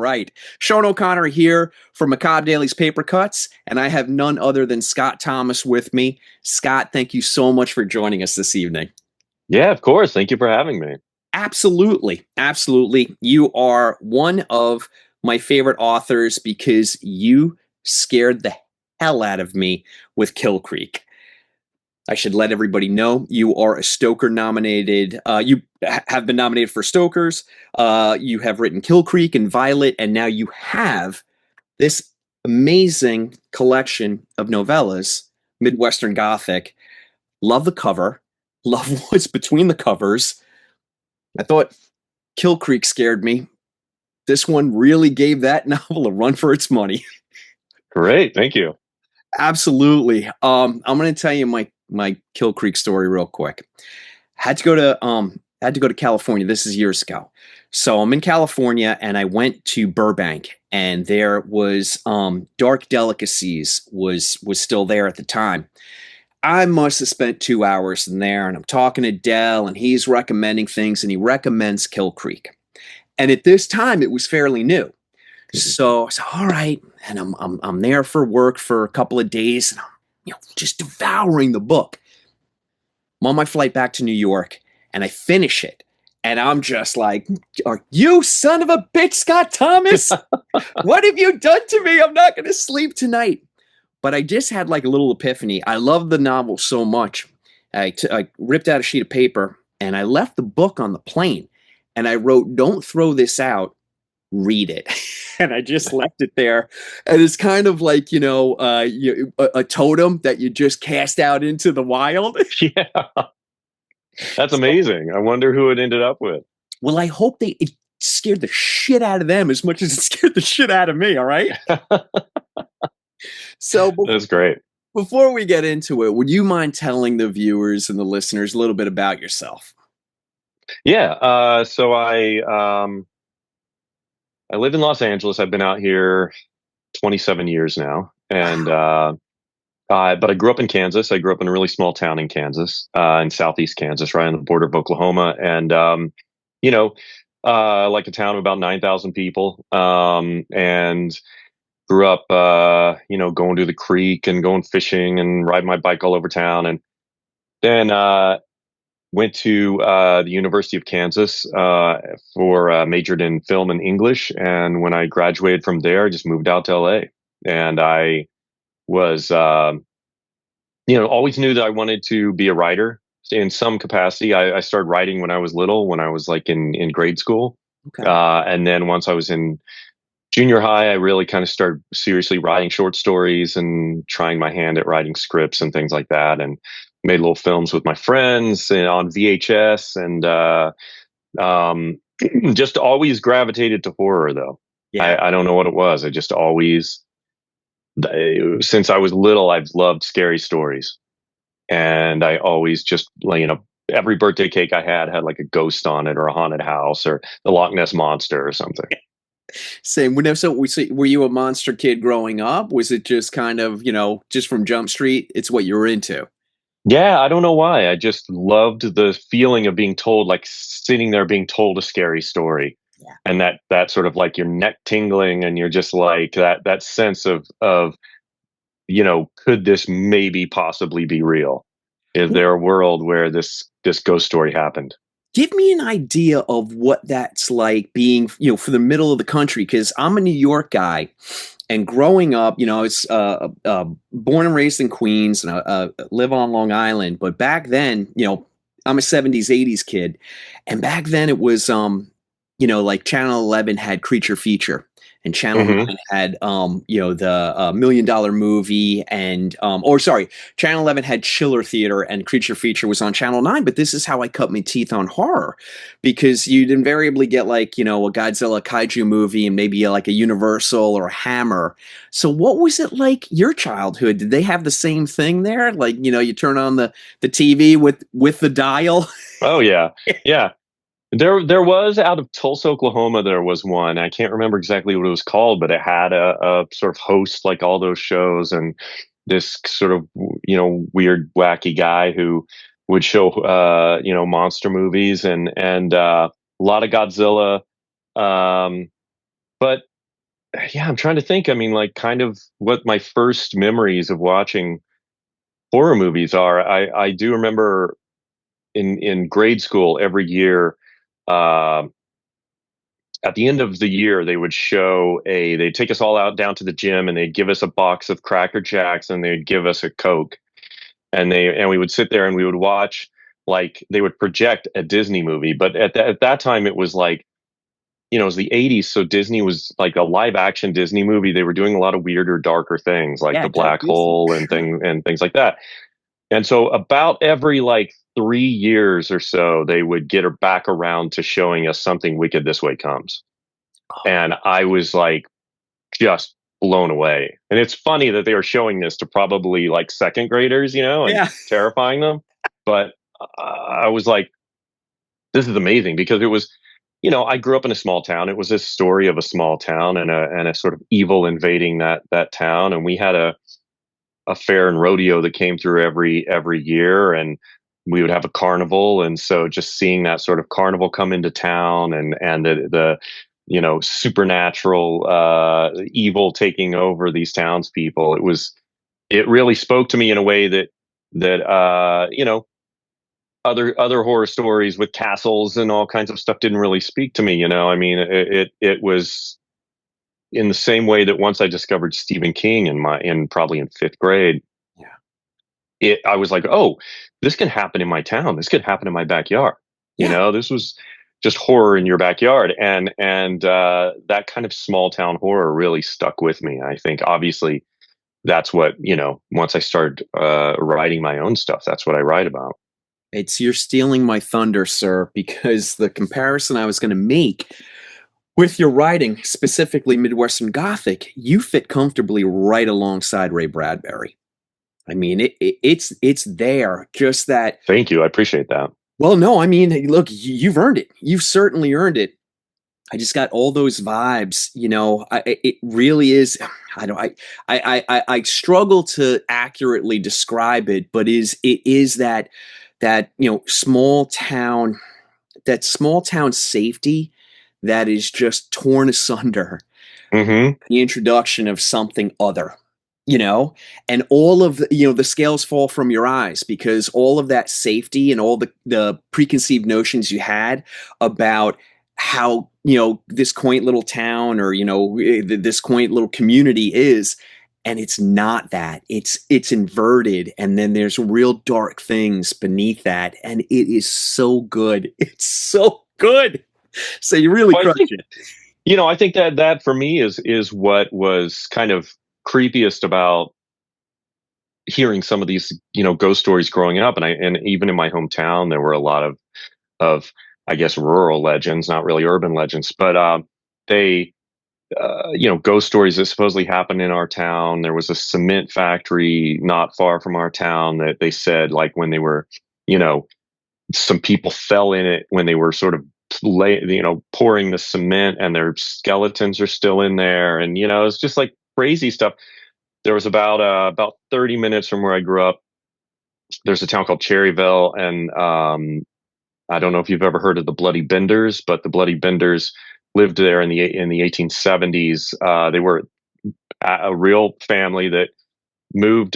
right. Sean O'Connor here for Macabre Daily's Paper Cuts, and I have none other than Scott Thomas with me. Scott, thank you so much for joining us this evening. Yeah, of course. Thank you for having me. Absolutely. Absolutely. You are one of my favorite authors because you scared the hell out of me with Kill Creek. I should let everybody know you are a Stoker nominated. You have been nominated for Stokers. You have written Kill Creek and Violet, and now you have this amazing collection of novellas, Midwestern Gothic. Love the cover. Love what's between the covers. I thought Kill Creek scared me. This one really gave that novel a run for its money. Great. Thank you. Absolutely. I'm going to tell you my Kill Creek story real quick. Had to go to California. This is years ago. So I'm in California and I went to Burbank, and there was Dark Delicacies was still there at the time. I must have spent 2 hours in there, and I'm talking to Dell, and he's recommending things, and he recommends Kill Creek. And at this time, it was fairly new. So all right, and I'm there for work for a couple of days, and I'm just devouring the book. I'm on my flight back to New York, and I finish it, and I'm just like, "Are you son of a bitch, Scott Thomas? What have you done to me? I'm not going to sleep tonight." But I just had like a little epiphany. I love the novel so much. I ripped out a sheet of paper, and I left the book on the plane, and I wrote, "Don't throw this out. Read it." And I just left it there. And it's kind of like, a totem that you just cast out into the wild. Yeah, that's amazing. I wonder who it ended up with. Well, I hope it scared the shit out of them as much as it scared the shit out of me. All right. So That's great. before we get into it, would you mind telling the viewers and the listeners a little bit about yourself? Yeah. So I live in Los Angeles. I've been out here 27 years now, and but I grew up in Kansas. I grew up in a really small town in Kansas, in southeast Kansas, right on the border of Oklahoma, and like a town of about 9,000 people, and grew up, going to the creek and going fishing and riding my bike all over town, and then went to the University of Kansas majored in film and English. And when I graduated from there, I just moved out to LA. And I was, always knew that I wanted to be a writer in some capacity. I started writing when I was little, when I was like in grade school. Okay. And then once I was in junior high, I really kind of started seriously writing short stories and trying my hand at writing scripts and things like that. And made little films with my friends and on VHS, and just always gravitated to horror, though. Yeah. I don't know what it was. I just always, since I was little, I've loved scary stories. And I always just, every birthday cake I had like a ghost on it, or a haunted house, or the Loch Ness Monster or something. Same. Were you a monster kid growing up? Was it just kind of, just from Jump Street, it's what you were into? Yeah, I don't know why. I just loved the feeling of being told, like sitting there being told a scary story. Yeah. And that sort of like your neck tingling, and you're just like that sense of could this maybe possibly be real? Is there a world where this ghost story happened? Give me an idea of what that's like being, for the middle of the country, because I'm a New York guy. And growing up, I was born and raised in Queens, and I live on Long Island. But back then, I'm a 70s, 80s kid. And back then it was, like Channel 11 had Creature Feature. And Channel 9 had, the $1 Million Movie, and Channel 11 had Chiller Theater, and Creature Feature was on Channel 9. But this is how I cut my teeth on horror, because you'd invariably get like, a Godzilla kaiju movie, and maybe like a Universal or a Hammer. So what was it like your childhood? Did they have the same thing there? Like, you turn on the TV with the dial? Oh yeah. Yeah. There was, out of Tulsa, Oklahoma, there was one. I can't remember exactly what it was called, but it had a sort of host like all those shows, and this sort of, weird, wacky guy who would show, monster movies and a lot of Godzilla. But yeah, I'm trying to think. I mean, like, kind of what my first memories of watching horror movies are. I do remember in grade school every year. Um, at the end of the year, they would they'd take us all out down to the gym and they'd give us a box of Cracker Jacks and they'd give us a Coke. And we would sit there and we would watch, like, they would project a Disney movie. But at that time, it was like, it was the 80s. So Disney was like a live action Disney movie. They were doing a lot of weirder, darker things like Yeah, the Dark black Disney. hole and things like that. And so about every like 3 years or so, they would get her back around to showing us something wicked this way comes. And I was like just blown away. And it's funny that they were showing this to probably like second graders, and Yeah. terrifying them. But I was like, this is amazing because it was, I grew up in a small town. It was this story of a small town and a sort of evil invading that town. And we had a fair and rodeo that came through every year, and we would have a carnival. And so just seeing that sort of carnival come into town and the supernatural evil taking over these townspeople, it really spoke to me in a way that other horror stories with castles and all kinds of stuff didn't really speak to me. I mean, it was in the same way that once I discovered Stephen King in probably in fifth grade, Yeah. I was like, oh, this can happen in my town. This could happen in my backyard. Yeah. This was just horror in your backyard. And that kind of small town horror really stuck with me. I think obviously that's what, once I started writing my own stuff, that's what I write about. You're stealing my thunder, sir, because the comparison I was going to make with your writing, specifically Midwestern Gothic, you fit comfortably right alongside Ray Bradbury. I mean, it's there. Just that. Thank you. I appreciate that. Well, no, I mean, look, you've earned it. You've certainly earned it. I just got all those vibes. It really is. I don't. I struggle to accurately describe it, but it is that small town safety that is just torn asunder. Hmm. The introduction of something other, you know, and all of the scales fall from your eyes because all of that safety and all the preconceived notions you had about how this quaint little town or this quaint little community is, and it's not that. It's inverted, and then there's real dark things beneath that, and it is so good. It's so good. So you really Well, I crush think it. I think that for me is what was kind of creepiest about hearing some of these ghost stories growing up, and even in my hometown there were a lot of I guess rural legends, not really urban legends, but they ghost stories that supposedly happened in our town. There was a cement factory not far from our town that they said, like, when they were, you know some people fell in it when they were sort of pouring the cement, and their skeletons are still in there, and it's just like crazy stuff. There was about 30 minutes from where I grew up. There's a town called Cherryville, and I don't know if you've ever heard of the Bloody Benders, but the Bloody Benders lived there in the 1870s. They were a real family that moved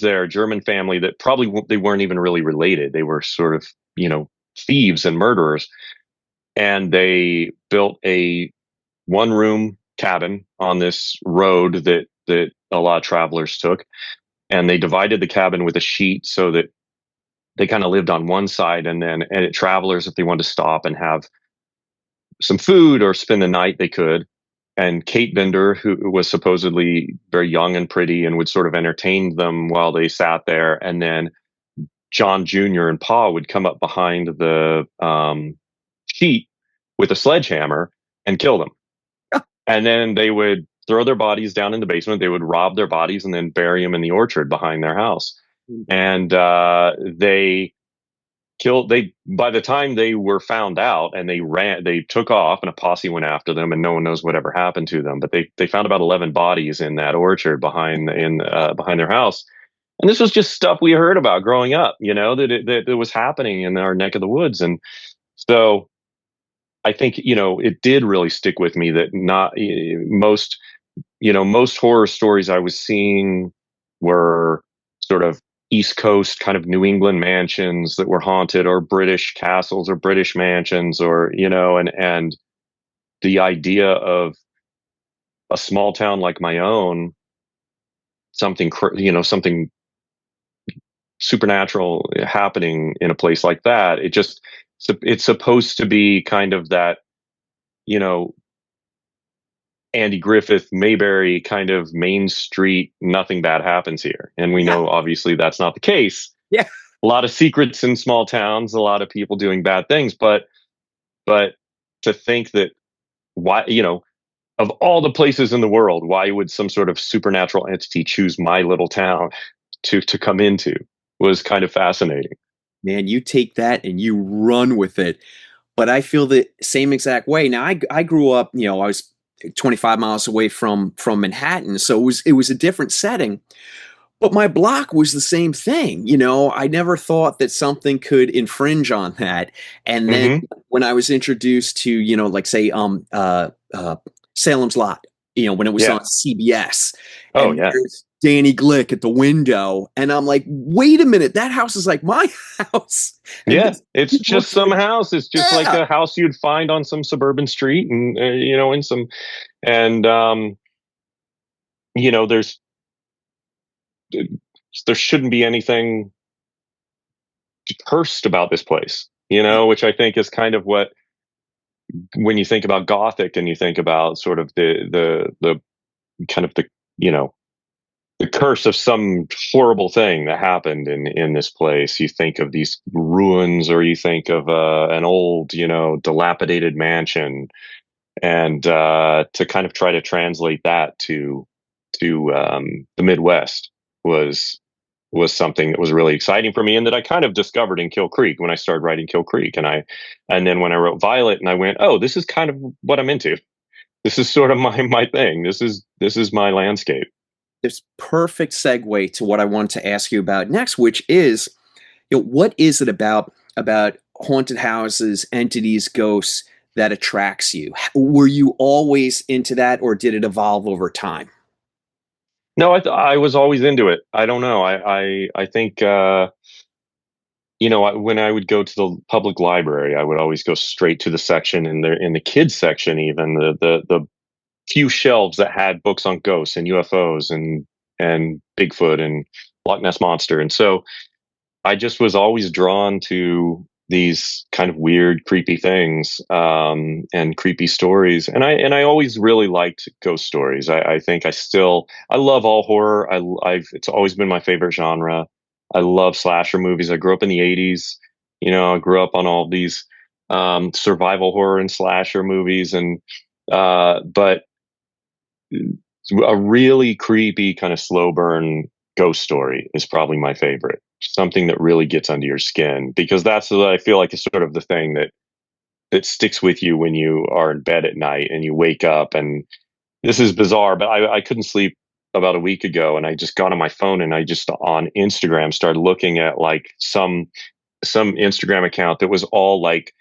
there, a German family that probably they weren't even really related. They were sort of thieves and murderers, and they built a one-room cabin on this road that a lot of travelers took, and they divided the cabin with a sheet so that they kind of lived on one side, and travelers, if they wanted to stop and have some food or spend the night, they could. And Kate Bender, who was supposedly very young and pretty and would sort of entertain them while they sat there, and then John Jr. and Pa would come up behind the sheet with a sledgehammer and kill them. And then they would throw their bodies down in the basement. They would rob their bodies and then bury them in the orchard behind their house. And by the time they were found out and they took off, and a posse went after them, and no one knows whatever happened to them. But they found about 11 bodies in that orchard behind their house. And this was just stuff we heard about growing up, that it was happening in our neck of the woods. And so I think, it did really stick with me that not most, most horror stories I was seeing were sort of East Coast kind of New England mansions that were haunted, or British castles or British mansions, or, and the idea of a small town like my own, something supernatural happening in a place like that. It's supposed to be kind of that, you know, Andy Griffith, Mayberry kind of Main Street, nothing bad happens here. And we Yeah. know obviously that's not the case. Yeah. A lot of secrets in small towns, a lot of people doing bad things, but to think that, why, of all the places in the world, why would some sort of supernatural entity choose my little town to come into, was kind of fascinating. Man, you take that and you run with it. But I feel the same exact way. Now, I grew up, I was 25 miles away from Manhattan, so it was a different setting. But my block was the same thing. I never thought that something could infringe on that. And then Hmm. when I was introduced to, like say, Salem's Lot, when it was Yeah. on CBS, Oh, and yeah. there's Danny Glick at the window, and I'm like, wait a minute, that house is like my house, and Yeah. this It's just looks some like, house. It's just like yeah, a house you'd find on some suburban street, and, in some, and, there's, there shouldn't be anything cursed about this place, which I think is kind of what, when you think about Gothic and you think about sort of the kind of the, you know, the curse of some horrible thing that happened in this place. You think of these ruins, or you think of an old, dilapidated mansion, and to kind of try to translate that to the Midwest was something that was really exciting for me, and that I kind of discovered in Kill Creek when I started writing Kill Creek, and then when I wrote Violet, and I went, oh, this is kind of what I'm into. This is sort of my thing. This is my landscape. this perfect segue to what I want to ask you about next, which is, what is it about haunted houses, entities, ghosts that attracts you? Were you always into that, or did it evolve over time? No, I was always into it. I don't know. I think when I would go to the public library, I would always go straight to the section in the kids section, even the few shelves that had books on ghosts and UFOs and Bigfoot and Loch Ness monster. And so I just was always drawn to these kind of weird, creepy things, and creepy stories. And I always really liked ghost stories. I think I love all horror. It's always been my favorite genre. I love slasher movies. I grew up in the '80s. I grew up on all these survival horror and slasher movies, and but a really creepy kind of slow burn ghost story is probably my favorite. Something that really gets under your skin, because that's what I feel like is sort of the thing that sticks with you when you are in bed at night and you wake up. And this is bizarre, but I couldn't sleep about a week ago, and I just got on my phone, and I just on Instagram started looking at like some Instagram account that was all like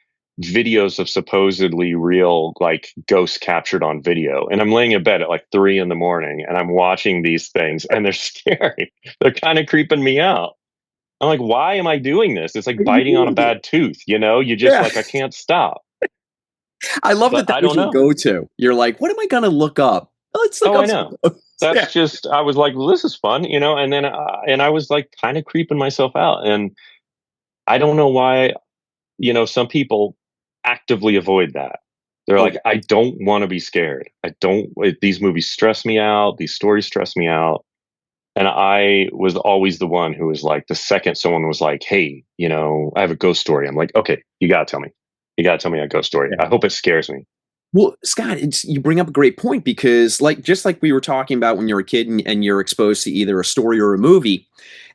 videos of supposedly real like ghosts captured on video. And I'm laying in bed at like 3 a.m, and I'm watching these things, and they're scary. They're kind of creeping me out. I'm like, why am I doing this? It's like Are you biting on a doing it? bad tooth, you just Yeah. like, I can't stop. I love that But that I was don't your know. go-to. You're like, what am I going to look up? Let's look Oh, I up some know. ghosts. Yeah. That's just, I was like, well, this is fun, and then, and I was like kind of creeping myself out. And I don't know why, some people actively avoid that. They're Oh, like, yeah. I don't want to be scared. These movies stress me out. These stories stress me out. And I was always the one who was like, the second someone was like, hey, I have a ghost story, I'm like, okay, you got to tell me. You got to tell me that ghost story. Yeah. I hope it scares me. Well, Scott, you bring up a great point, because just like we were talking about when you're a kid, and you're exposed to either a story or a movie,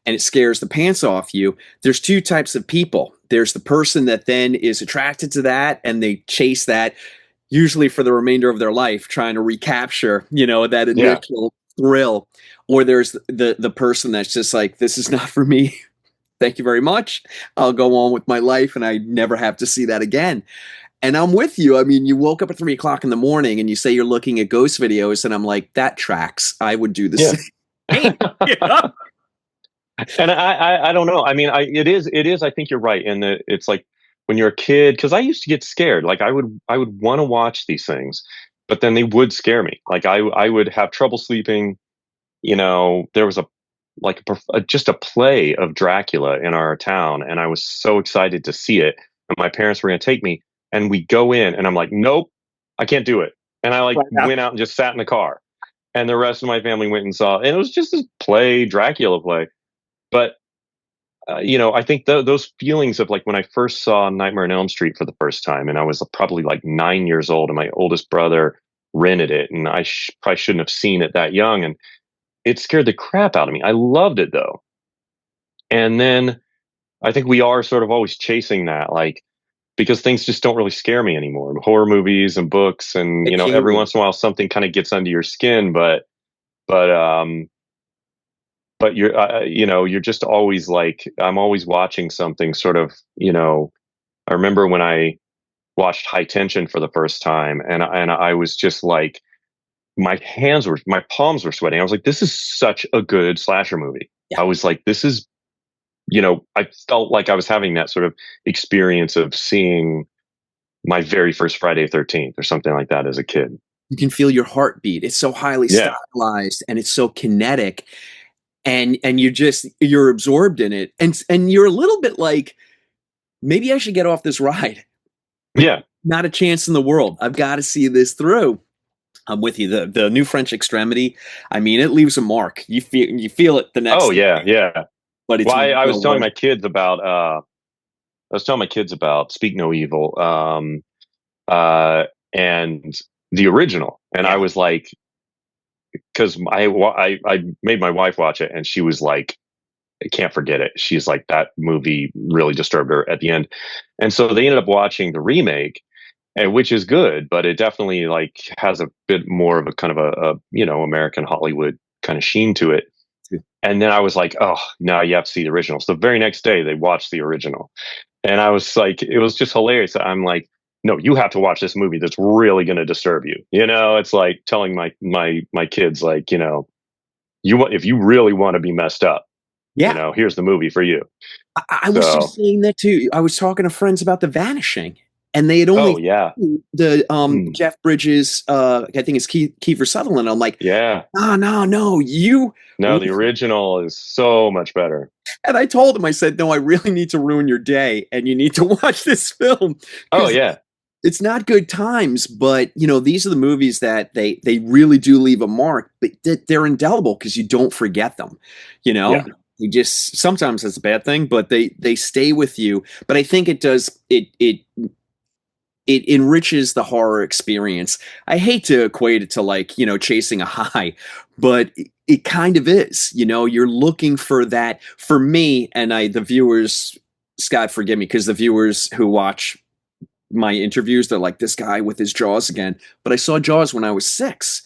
and it scares the pants off you, there's two types of people. There's the person that then is attracted to that, and they chase that, usually for the remainder of their life, trying to recapture, that Yeah. initial thrill. Or there's the person that's just like, this is not for me. Thank you very much. I'll go on with my life, and I never have to see that again. And I'm with you. I mean, you woke up at 3 o'clock in the morning and you say you're looking at ghost videos, and I'm like, that tracks. I would do the Yeah. same. Yeah. And I don't know. I mean, it is. I think you're right in that it's like when you're a kid, because I used to get scared. Like I would want to watch these things, but then they would scare me. Like I would have trouble sleeping. There was just a play of Dracula in our town, and I was so excited to see it. And my parents were going to take me, and we go in, and I'm like, nope, I can't do it. And I like Right now. went out and just sat in the car, and the rest of my family went and saw, it. And it was just this play, Dracula play. But I think those feelings of like when I first saw Nightmare on Elm Street for the first time, and I was probably like 9 years old, and my oldest brother rented it, and I probably shouldn't have seen it that young, and it scared the crap out of me. I loved it though. And then I think we are sort of always chasing that, like, because things just don't really scare me anymore. Horror movies and books, and I every can't. once in a while something kind of gets under your skin, but you're just always like, I'm always watching something sort of. I remember when I watched High Tension for the first time, and I was just like, my palms were sweating. I was like, this is such a good slasher movie. Yeah. I was like, this is, I felt like I was having that sort of experience of seeing my very first Friday the 13th or something like that as a kid. You can feel your heartbeat. It's so highly Yeah. stylized and it's so kinetic. And you're absorbed in it. And you're a little bit like, maybe I should get off this ride. Yeah. Not a chance in the world. I've got to see this through. I'm with you. The new French Extremity, I mean, it leaves a mark. You feel it the next Oh day, yeah. Yeah. but it's Well, I was well telling worth my it. kids about, Speak No Evil, uh, and the original. And I Yeah. was like, because I made my wife watch it, and she was like, I can't forget it. She's like, that movie really disturbed her at the end. And so they ended up watching the remake, and which is good, but it definitely like has a bit more of a kind of a American Hollywood kind of sheen to it. And then I was like, oh, no, you have to see the original. So the very next day they watched the original. And I was like, it was just hilarious. I'm like, no, you have to watch this movie that's really going to disturb you. It's like telling my kids, like, if you really want to be messed up, Yeah. here's the movie for you. I was So, just saying that too. I was talking to friends about The Vanishing, and they had only oh yeah. seen the Hmm. Jeff Bridges, I think it's Kiefer Sutherland. I'm like, Yeah. no, you. No, the original is so much better. And I told him, I said, no, I really need to ruin your day, and you need to watch this film Oh because yeah. it's not good times, but these are the movies that they really do leave a mark, but they're indelible because you don't forget them. You know, Yeah. they just sometimes that's a bad thing, but they stay with you. But I think it does it enriches the horror experience. I hate to equate it to like, chasing a high, but it kind of is. You're looking for that. For me, and the viewers, Scott, forgive me, because the viewers who watch my interviews, they're like, this guy with his Jaws again. But I saw Jaws when I was 6.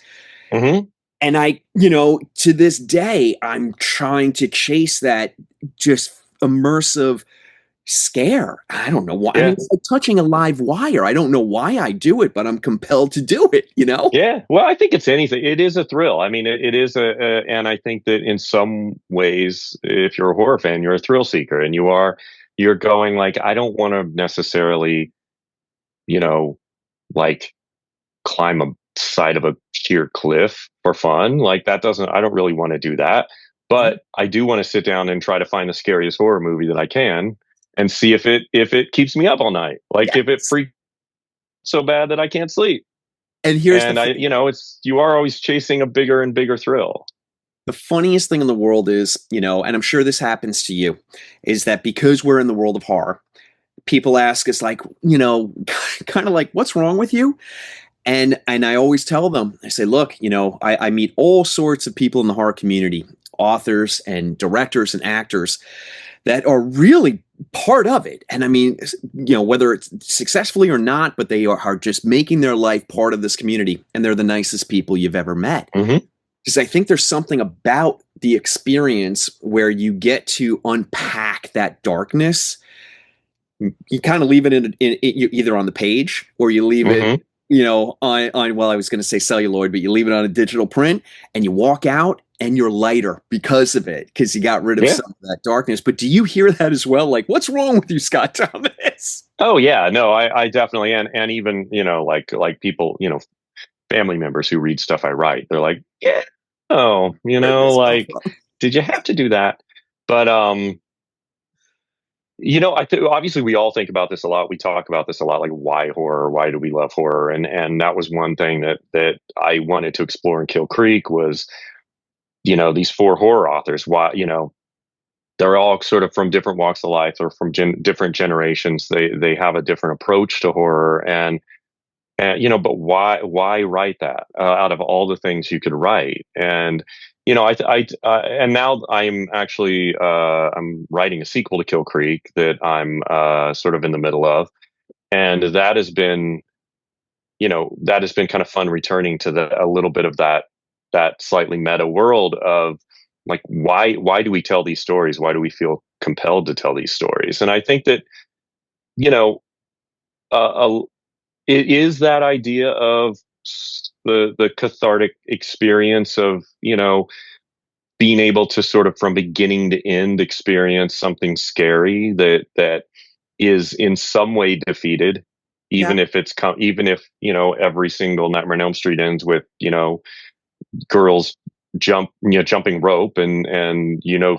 Hmm. And to this day, I'm trying to chase that just immersive scare. I don't know why. I mean, Yeah. it's like touching a live wire. I don't know why I do it, but I'm compelled to do it. Yeah. Well, I think it's anything. It is a thrill. I mean, it is and I think that in some ways, if you're a horror fan, you're a thrill seeker, and you're going like, I don't want to necessarily, you know, like climb a side of a sheer cliff for fun. Like I don't really want to do that. But I do want to sit down and try to find the scariest horror movie that I can and see if it keeps me up all night. Like if it Yes. freaks so bad that I can't sleep. And here's And you are always chasing a bigger and bigger thrill. the funniest thing in the world is, and I'm sure this happens to you, is that because we're in the world of horror, people ask us like, kind of like, what's wrong with you? And I always tell them, I say, look, I meet all sorts of people in the horror community, authors and directors and actors that are really part of it. And I mean, whether it's successfully or not, but they are just making their life part of this community. And they're the nicest people you've ever met. Mm-hmm. Because I think there's something about the experience where you get to unpack that darkness you kind of leave it either on the page or you leave it, Hmm. on, well, I was going to say celluloid, but you leave it on a digital print and you walk out and you're lighter because of it, because you got rid of Yeah. some of that darkness. But do you hear that as well? Like, what's wrong with you, Scott Thomas? Oh yeah, no, I definitely, and even, like people, family members who read stuff I write, they're like, yeah, oh, Where did this come like, from? did you have to do that? But obviously we all think about this a lot. We talk about this a lot, like why horror? Why do we love horror? And that was one thing that I wanted to explore in Kill Creek was, these four horror authors. Why, they're all sort of from different walks of life or from different generations. They have a different approach to horror, and but why write that out of all the things you could write? And and now I'm actually I'm writing a sequel to Kill Creek that I'm sort of in the middle of, and that has been kind of fun returning to a little bit of that slightly meta world of like why do we tell these stories? Why do we feel compelled to tell these stories? And I think that you know uh, it is that idea of the cathartic experience of being able to sort of from beginning to end experience something scary that is in some way defeated, Yeah, even if every single Nightmare on Elm Street ends with girls jumping rope, and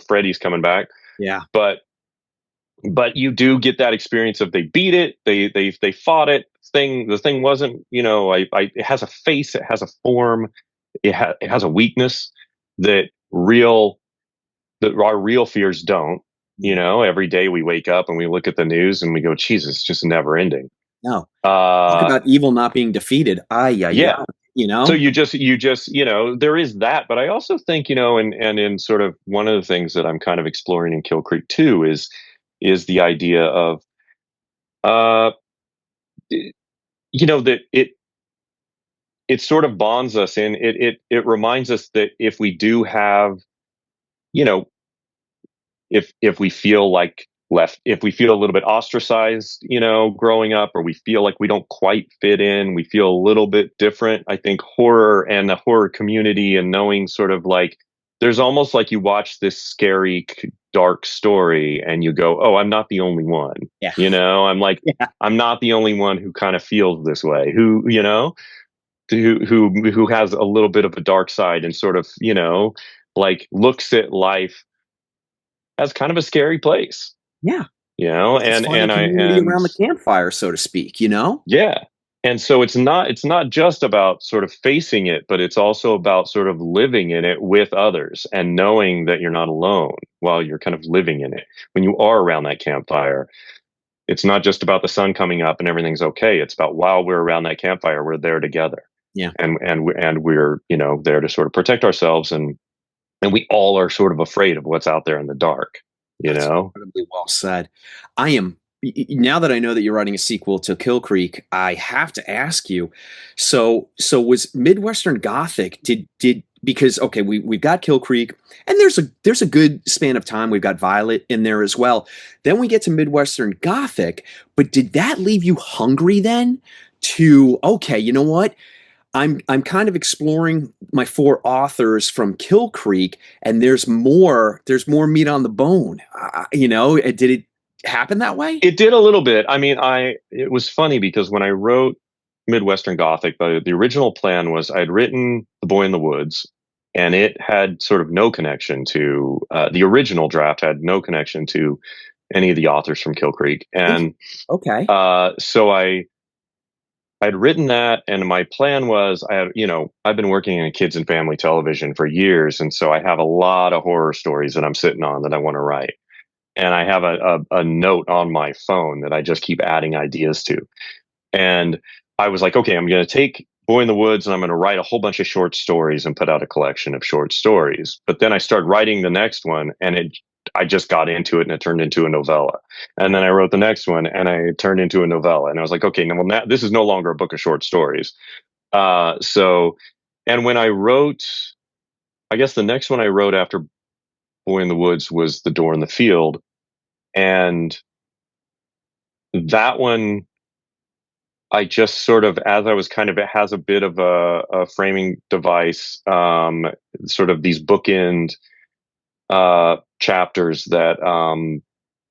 Freddy's coming back. yeah, But you do get that experience of they beat it, they fought it. The thing wasn't, it has a face, it has a form, it has a weakness that real that our real fears don't. yeah. Every day we wake up and we look at the news and we go, Jesus, it's just never ending. No, talk Uh about evil not being defeated. Ay, yeah, yeah. yeah. You So know, there is that, but I also think, and in sort of one of the things that I'm kind of exploring in Kill Creek too is the idea of uh that it sort of bonds us in it reminds us that if we do have you know if we feel like left if we feel a little bit ostracized growing up, or we feel like we don't quite fit in, we feel a little bit different. I think horror and the horror community, and knowing sort of like there's almost like you watch this scary dark story and you go, oh, I'm not the only one. yeah, I'm like, yeah, I'm not the only one who kind of feels this way, who has a little bit of a dark side, and sort of like looks at life as kind of a scary place. yeah. you know It's a and funny and I community and around the campfire, so to speak. yeah. And so it's not just about sort of facing it, but it's also about sort of living in it with others and knowing that you're not alone while you're kind of living in it. When you are around that campfire, it's not just about the sun coming up and everything's okay. It's about while we're around that campfire, we're there together, Yeah. and we're there to sort of protect ourselves, and we all are sort of afraid of what's out there in the dark. you That's know incredibly well said. I am now that I know that you're writing a sequel to Kill Creek, I have to ask you. So was Midwestern Gothic did because okay, we've got Kill Creek, and there's a good span of time. We've got Violet in there as well. Then we get to Midwestern Gothic, but did that leave you hungry then to okay, you know what? I'm kind of exploring my four authors from Kill Creek, and there's more meat on the bone. Did it happen that way? It did a little bit. I mean, it was funny because when I wrote Midwestern Gothic, the original plan was I'd written The Boy in the Woods, and it had sort of no connection to the original draft had no connection to any of the authors from Kill Creek, and Okay. so I'd written that, and my plan was I've been working in kids and family television for years, and so I have a lot of horror stories that I'm sitting on that I want to write, and I have a note on my phone that I just keep adding ideas to. And I was like, okay, I'm going to take Boy in the Woods and I'm going to write a whole bunch of short stories and put out a collection of short stories. But then I started writing the next one, and I just got into it and it turned into a novella. And then I wrote the next one and I turned into a novella. And I was like, okay, now this is no longer a book of short stories. So, and when I wrote, I guess the next one I wrote after Boy in the Woods was The Door in the Field. And that one, I just sort of, as I was kind of, it has a bit of a framing device, sort of these bookend chapters that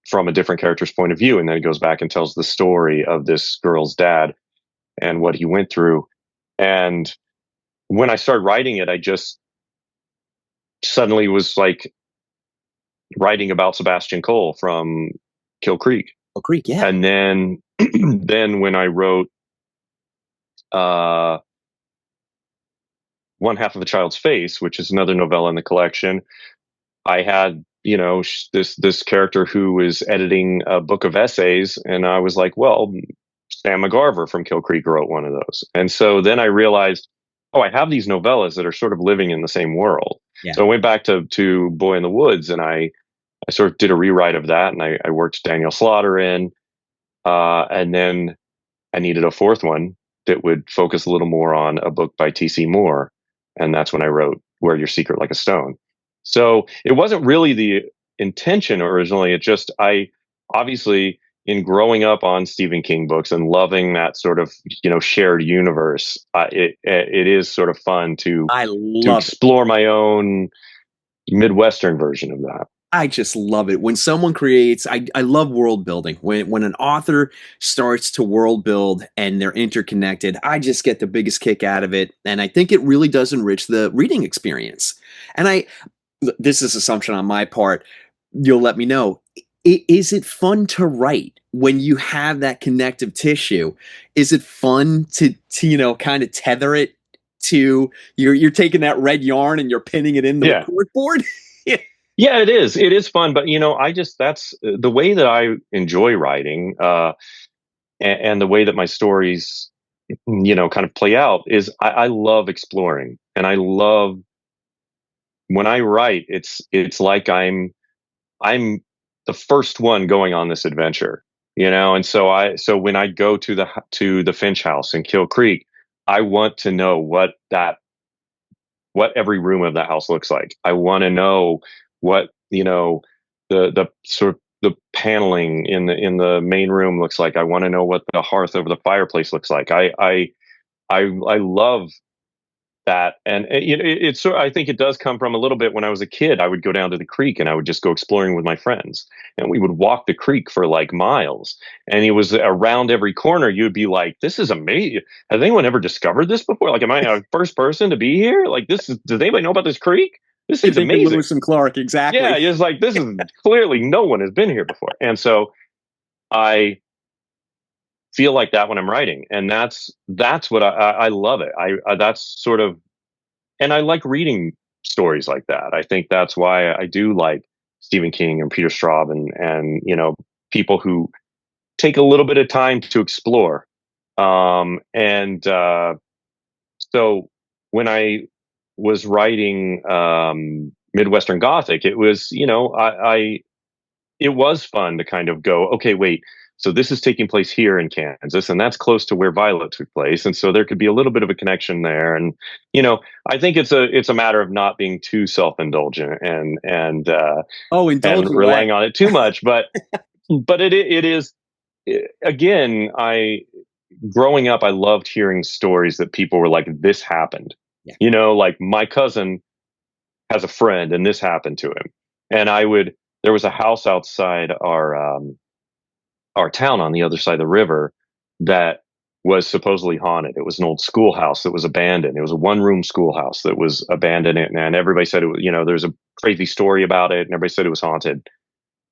from a different character's point of view, and then it goes back and tells the story of this girl's dad and what he went through. And when I started writing it, I just suddenly was like writing about Sebastian Cole from Kill Creek. Oh, Greek, yeah. And then then when I wrote uh One Half of a Child's Face, which is another novella in the collection, I had, you know, this character who was editing a book of essays, and I was like, well, Sam McGarver from Kill Creek wrote one of those. And so then I realized, oh, I have these novellas that are sort of living in the same world. Yeah. So I went back to Boy in the Woods, and I sort of did a rewrite of that, and I worked Daniel Slaughter in, and then I needed a fourth one that would focus a little more on a book by T.C. Moore, and that's when I wrote Wear Your Secret Like a Stone. So it wasn't really the intention originally. It just, I obviously, in growing up on Stephen King books and loving that sort of, you know, shared universe, it is sort of fun I to love it. explore my own Midwestern version of that. I just love it when someone creates. I love world building. When an author starts to world build and they're interconnected, I just get the biggest kick out of it, and I think it really does enrich the reading experience. And this is assumption on my part. You'll let me know. Is it fun to write when you have that connective tissue? Is it fun to you know, kind of tether it to you're taking that red yarn and you're pinning it into a Yeah. corkboard? Yeah, it is. It is fun, but you know, I just, that's the way that I enjoy writing, and the way that my stories, you know, kind of play out is I love exploring, and I love when I write. It's like I'm the first one going on this adventure, you know, and so when I go to the Finch house in Kill Creek, I want to know what every room of that house looks like. I want to know what, you know, the sort of the paneling in the main room looks like. I want to know what the hearth over the fireplace looks like. I love that, and you know, it's sort. I think it does come from a little bit when I was a kid. I would go down to the creek and I would just go exploring with my friends, and we would walk the creek for like miles. And it was around every corner. You'd be like, "This is amazing. Has anyone ever discovered this before? Like, am I a first person to be here? Like, this is. Does anybody know about this creek? This You thing's think of amazing." Lewis and Clark, Yeah, exactly. it's like this is clearly no one has been here before, and so I feel like that when I'm writing, and that's what I love it. I that's sort of, and I like reading stories like that. I think that's why I do like Stephen King and Peter Straub, and you know, people who take a little bit of time to explore. And So when I was writing Midwestern Gothic, it was, you know, I it was fun to kind of go, okay, wait, so this is taking place here in Kansas, and that's close to where Violet took place, and so there could be a little bit of a connection there. And you know, I think it's a matter of not being too self indulgent Oh, indulge and away. relying on it too much. But it is, again, I growing up, I loved hearing stories that people were like, this happened. Yeah. You know, like my cousin has a friend and this happened to him, and there was a house outside our town on the other side of the river that was supposedly haunted. It was an old schoolhouse that was abandoned. It was a one-room schoolhouse that was abandoned, and everybody said it was, you know, there's a crazy story about it, and everybody said it was haunted.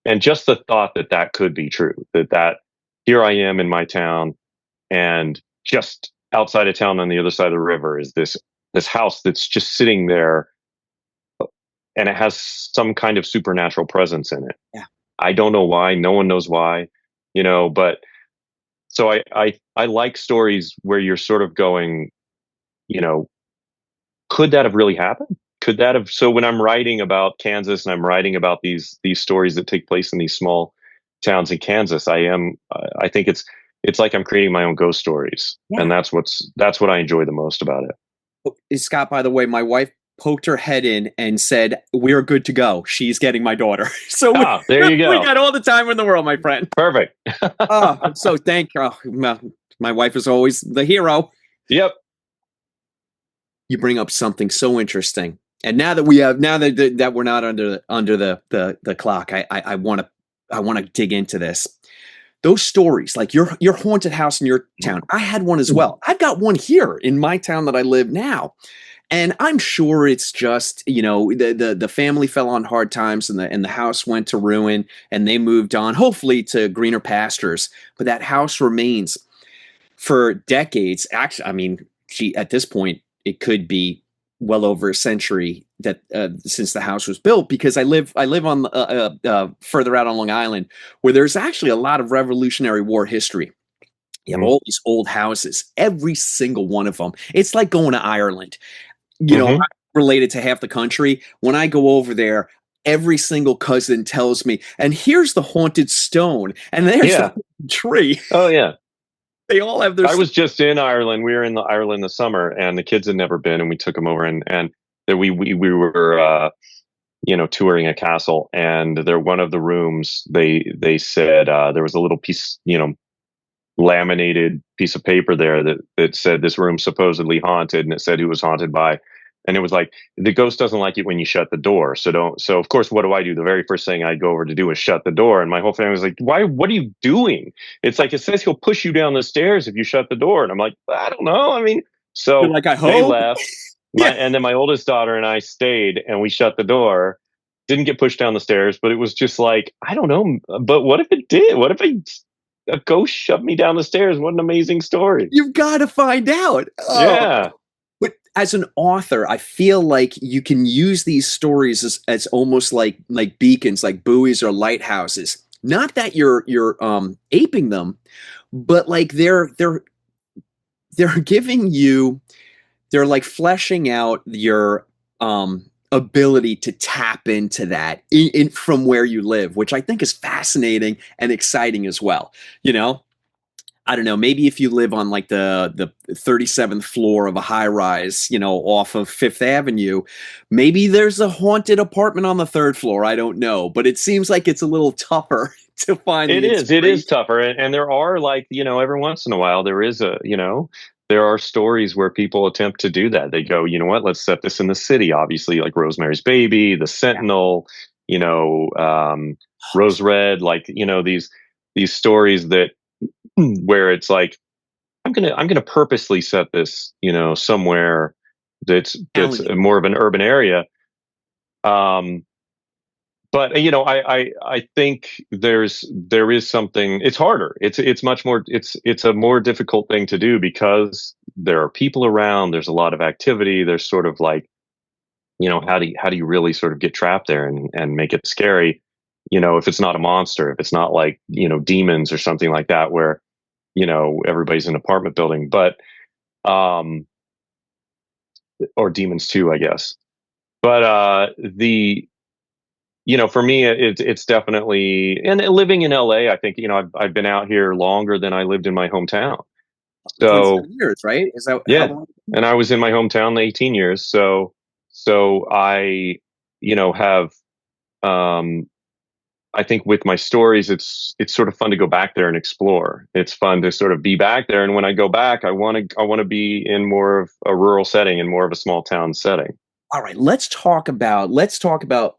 And just the thought that that could be true, that here I am in my town, and just outside of town on the other side of the river is this house that's just sitting there, and it has some kind of supernatural presence in it. Yeah. I don't know why. No one knows why, you know, but so I like stories where you're sort of going, you know, could that have really happened? Could that have? So when I'm writing about Kansas and I'm writing about these stories that take place in these small towns in Kansas, I think it's like I'm creating my own ghost stories, Yeah. and that's what I enjoy the most about it. Scott, by the way, my wife poked her head in and said, "We're good to go. She's getting my daughter." So Ah, there you we go. got all the time in the world, my friend. Perfect. Oh, so thank you. Oh, my wife is always the hero. Yep. You bring up something so interesting. And now that we're not under the clock, I want to dig into this. Those stories, like your haunted house in your town, I had one as well. I've got one here in my town that I live now. And I'm sure it's just, the family fell on hard times and the house went to ruin and they moved on, hopefully to greener pastures. But that house remains for decades. Actually, I mean, at this point, it could be well over a century that since the house was built, because I live on further out on Long Island, where there's actually a lot of Revolutionary War history. You have all these old houses, every single one of them. It's like going to Ireland. I'm related to half the country. When I go over there, every single cousin tells me, and here's the haunted stone, and there's the tree. Oh yeah. They all have their. I was just in Ireland. We were in Ireland this summer, and the kids had never been, and we took them over, and we were touring a castle, and one of the rooms they said there was a little piece, laminated piece of paper there that said this room supposedly haunted, and it said who was haunted by. And it was like, the ghost doesn't like it when you shut the door. So of course, what do? The very first thing I go over to do is shut the door. And my whole family was like, why, what are you doing? It's like, it says he'll push you down the stairs if you shut the door. And I'm like, I don't know. I mean, so You're like, I hope. They left. Yeah. And then my oldest daughter and I stayed, and we shut the door. Didn't get pushed down the stairs, but it was just like, I don't know. But what if it did? What if a ghost shoved me down the stairs? What an amazing story. You've got to find out. Oh. Yeah. But as an author, I feel like you can use these stories as almost like beacons, like buoys or lighthouses. Not that you're aping them, but like they're giving you, they're like fleshing out your ability to tap into that in from where you live, which I think is fascinating and exciting as well. I don't know, maybe if you live on like the 37th floor of a high rise, off of Fifth Avenue, maybe there's a haunted apartment on the third floor. I don't know, but it seems like it's a little tougher to find. It is tougher. And there are, like, every once in a while there is there are stories where people attempt to do that. They go, you know what, let's set this in the city. Obviously, like Rosemary's Baby, The Sentinel, Rose Red, like, these stories that, where it's like, I'm gonna purposely set this, somewhere that's more of an urban area. But I think there is something. It's harder. It's much more. It's a more difficult thing to do because there are people around. There's a lot of activity. There's sort of like, how do you really sort of get trapped there and make it scary? If it's not a monster, if it's not like, demons or something like that, where everybody's in an apartment building, but or demons too, I guess. But for me, it's definitely, and living in LA, I think, I've been out here longer than I lived in my hometown. So 27 years, right? Is that yeah? How long? And I was in my hometown 18 years. So I, have, I think with my stories, it's sort of fun to go back there and explore. It's fun to sort of be back there. And when I go back, I want to be in more of a rural setting and more of a small town setting. All right, let's talk about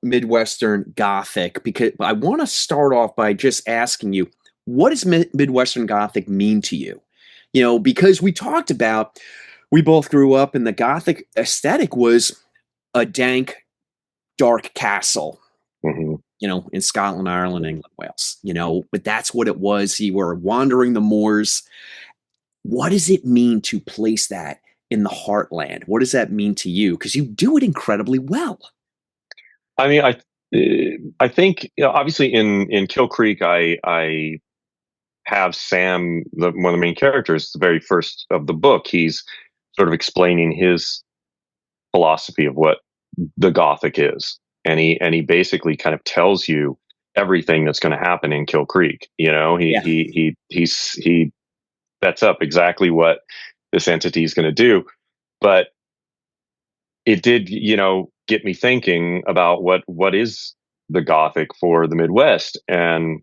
Midwestern Gothic, because I want to start off by just asking you, what does Midwestern Gothic mean to you? Because we talked about, we both grew up, and the Gothic aesthetic was a dank, dark castle. Mm-hmm. In Scotland, Ireland, England, Wales. But that's what it was. You were wandering the moors. What does it mean to place that in the heartland? What does that mean to you? Because you do it incredibly well. I mean, I think, obviously in Kill Creek, I have Sam, one of the main characters, the very first of the book. He's sort of explaining his philosophy of what the Gothic is, and he basically kind of tells you everything that's going to happen in Kill Creek. He sets up exactly what this entity is going to do. But it did, get me thinking about what is the Gothic for the Midwest. And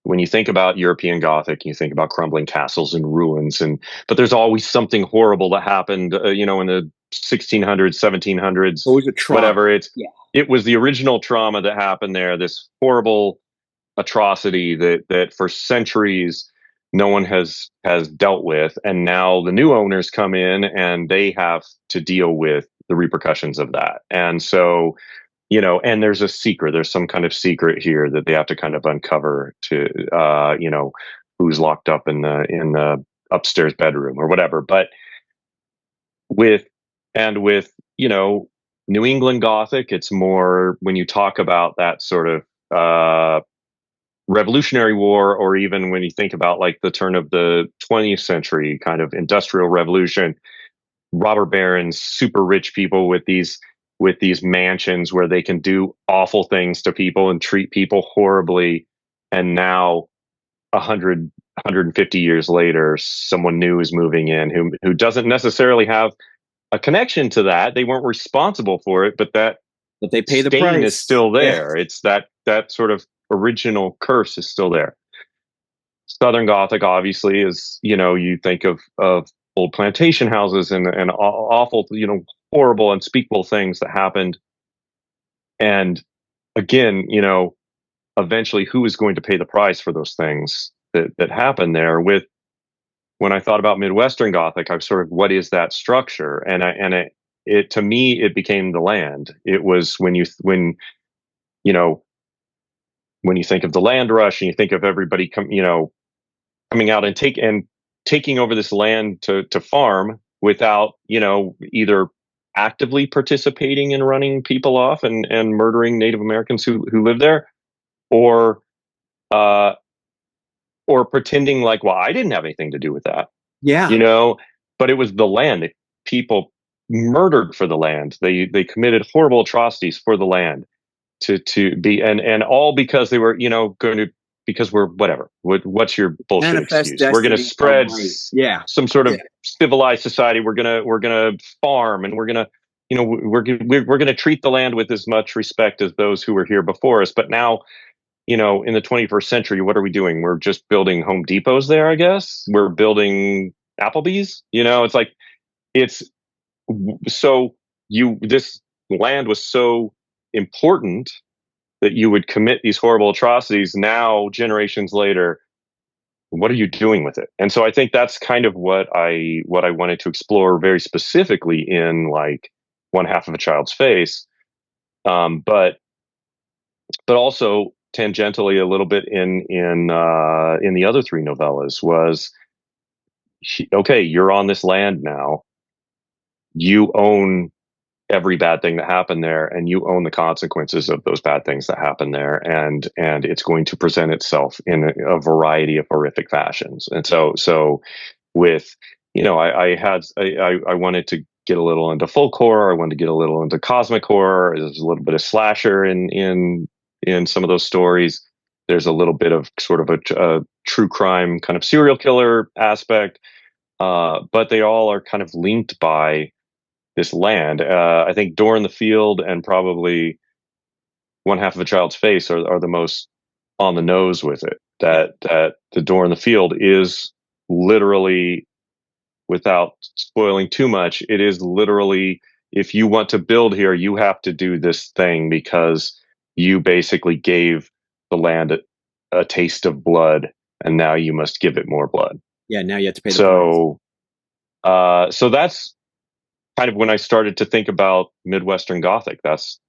when you think about European Gothic, you think about crumbling castles and ruins, but there's always something horrible that happened, in the 1600s, 1700s, What was a trauma? whatever. Yeah. It was the original trauma that happened there. This horrible atrocity that for centuries no one has dealt with, and now the new owners come in and they have to deal with the repercussions of that. And so, and there's some kind of secret here that they have to kind of uncover to, who's locked up in the upstairs bedroom or whatever. But with with New England Gothic, it's more when you talk about that sort of Revolutionary War, or even when you think about like the turn of the 20th century, kind of industrial revolution, robber barons, super rich people with these mansions where they can do awful things to people and treat people horribly. And now 150 years later, someone new is moving in who doesn't necessarily have a connection to that. They weren't responsible for it, but that But they pay the stain is price. still Yeah. there. It's that sort of original curse is still there. Southern Gothic, obviously, is, you think of old plantation houses and awful, horrible, unspeakable things that happened. And again, eventually, who is going to pay the price for those things that happened there? When I thought about Midwestern Gothic, I was sort of, what is that structure? It to me, it became the land. It was you know when you think of the land rush and you think of everybody coming out and taking over this land to farm without, either actively participating in running people off and murdering Native Americans who live there, or uh, or pretending like, well, I didn't have anything to do with that, Yeah. but it was the land. People murdered for the land. They committed horrible atrocities for the land to be, and all because they were, going to, because we're whatever. What's your bullshit Manifest excuse? We're going to destiny of spread right. Yeah. some sort of civilized society. We're gonna farm, and we're gonna, we're gonna treat the land with as much respect as those who were here before us. But now, in the 21st century, what are we doing? We're just building Home Depots there, I guess. We're building Applebee's. It's like, it's so this land was so important that you would commit these horrible atrocities. Now, generations later, what are you doing with it? And so I think that's kind of what I wanted to explore very specifically in like One Half of a Child's Face, but also tangentially a little bit in the other three novellas was, okay, you're on this land now, you own every bad thing that happened there, and you own the consequences of those bad things that happened there, and it's going to present itself in a variety of horrific fashions. And so with, I wanted to get a little into folk horror, I wanted to get a little into cosmic horror. There's a little bit of slasher in some of those stories. There's a little bit of sort of a true crime kind of serial killer aspect, but they all are kind of linked by this land. I think Door in the Field and probably One Half of a Child's Face are the most on the nose with it. That the Door in the Field is literally, without spoiling too much, it is literally, if you want to build here, you have to do this thing because you basically gave the land a taste of blood, and now you must give it more blood. Yeah. Now you have to pay the price. So that's kind of when I started to think about Midwestern Gothic. That's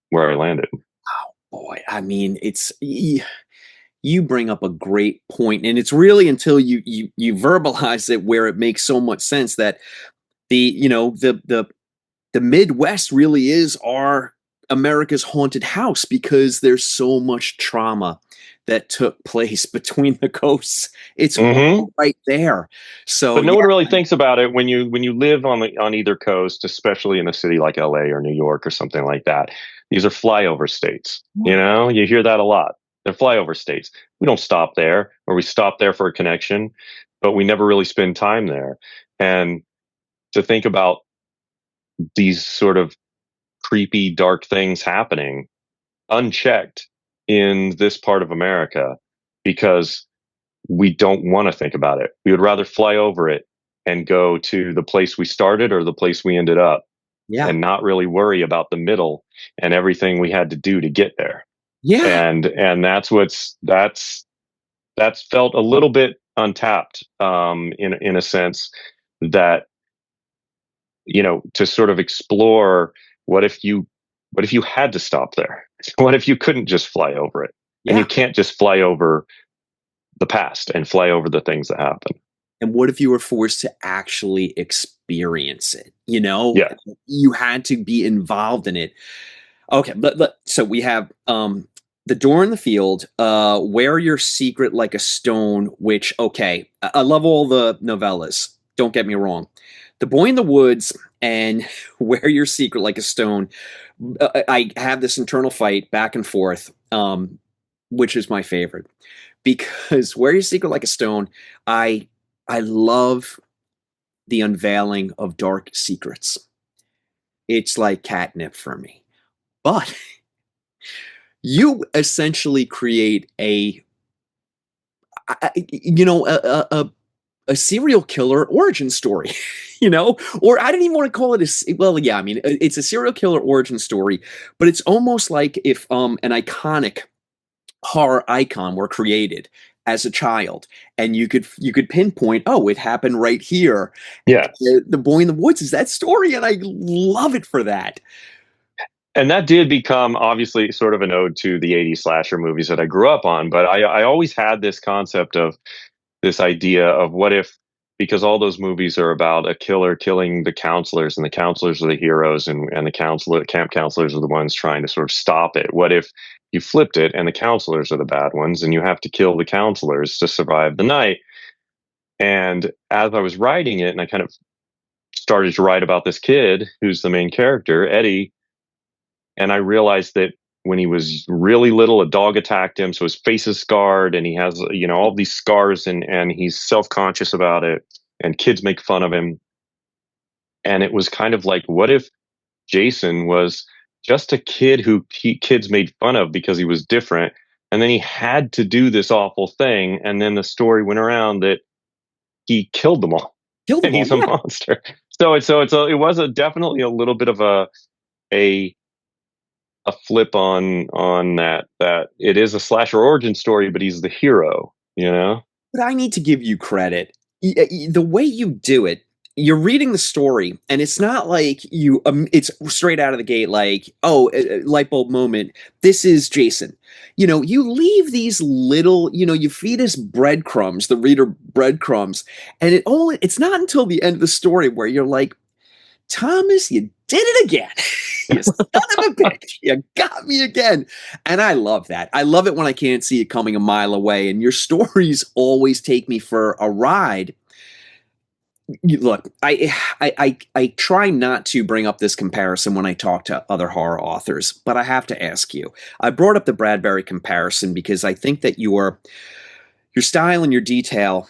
where I landed. Oh boy, I mean, you bring up a great point, and it's really until you verbalize it where it makes so much sense that the Midwest really is our America's haunted house, because there's so much trauma that took place between the coasts. It's all right there. So, but no one really thinks about it when you live on either coast, especially in a city like LA or New York or something like that. These are flyover states. You hear that a lot. They're flyover states. We don't stop there, or we stop there for a connection, but we never really spend time there. And to think about these sort of creepy, dark things happening unchecked in this part of America because we don't want to think about it. We would rather fly over it and go to the place we started or the place we ended up Yeah. and not really worry about the middle and everything we had to do to get there. Yeah. And that's felt a little bit untapped, in a sense that, to sort of explore what if you had to stop there? What if you couldn't just fly over it? And you Yeah. can't just fly over the past and fly over the things that happen. And what if you were forced to actually experience it? Yeah. You had to be involved in it. Okay, so we have the door in the field, wear your secret like a stone, which okay, I love all the novellas. Don't get me wrong. The Boy in the Woods and wear your secret like a stone. I have this internal fight back and forth, which is my favorite because wear your secret like a stone. I I love the unveiling of dark secrets. It's like catnip for me. But you essentially create a serial killer origin story, or I didn't even want to call it well, yeah, I mean, it's a serial killer origin story, but it's almost like if an iconic horror icon were created as a child and you could pinpoint, oh, it happened right here. Yes. The Boy in the Woods is that story, and I love it for that. And that did become obviously sort of an ode to the 80s slasher movies that I grew up on. But I always had this concept of this idea of what if, because all those movies are about a killer killing the counselors, and the counselors are the heroes, and the camp counselors are the ones trying to sort of stop it. What if you flipped it and the counselors are the bad ones and you have to kill the counselors to survive the night? And as I was writing it, and I kind of started to write about this kid who's the main character, Eddie, and I realized that when he was really little, a dog attacked him, so his face is scarred, and he has all these scars, and he's self conscious about it, and kids make fun of him. And it was kind of like, what if Jason was just a kid who kids made fun of because he was different, and then he had to do this awful thing, and then the story went around that he killed them all, Kill and them all, he's a yeah. monster. It was definitely a little bit of a a flip on that it is a slasher origin story, but he's the hero, you know? But I need to give you credit. The way you do it, you're reading the story, and it's not like it's straight out of the gate, like, oh, light bulb moment. This is Jason. You leave these little, you feed us breadcrumbs, the reader breadcrumbs, and it's not until the end of the story where you're like, Thomas, you did it again. You son of a bitch. You got me again. And I love that. I love it when I can't see it coming a mile away. And your stories always take me for a ride. Look, I try not to bring up this comparison when I talk to other horror authors, but I have to ask you. I brought up the Bradbury comparison because I think that your style and your detail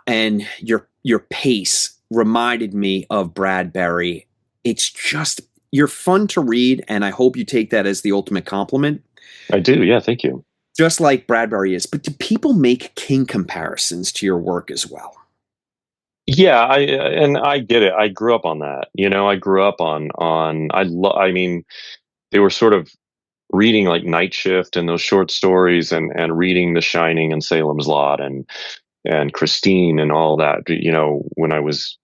and your pace reminded me of Bradbury. It's just you're fun to read, and I hope you take that as the ultimate compliment. I do, yeah, thank you. Just like Bradbury is. But do people make King comparisons to your work as well? Yeah, I get it. I grew up on that. I grew up on I mean, they were sort of reading like Night Shift and those short stories, and reading The Shining and Salem's Lot and Christine and all that, when I was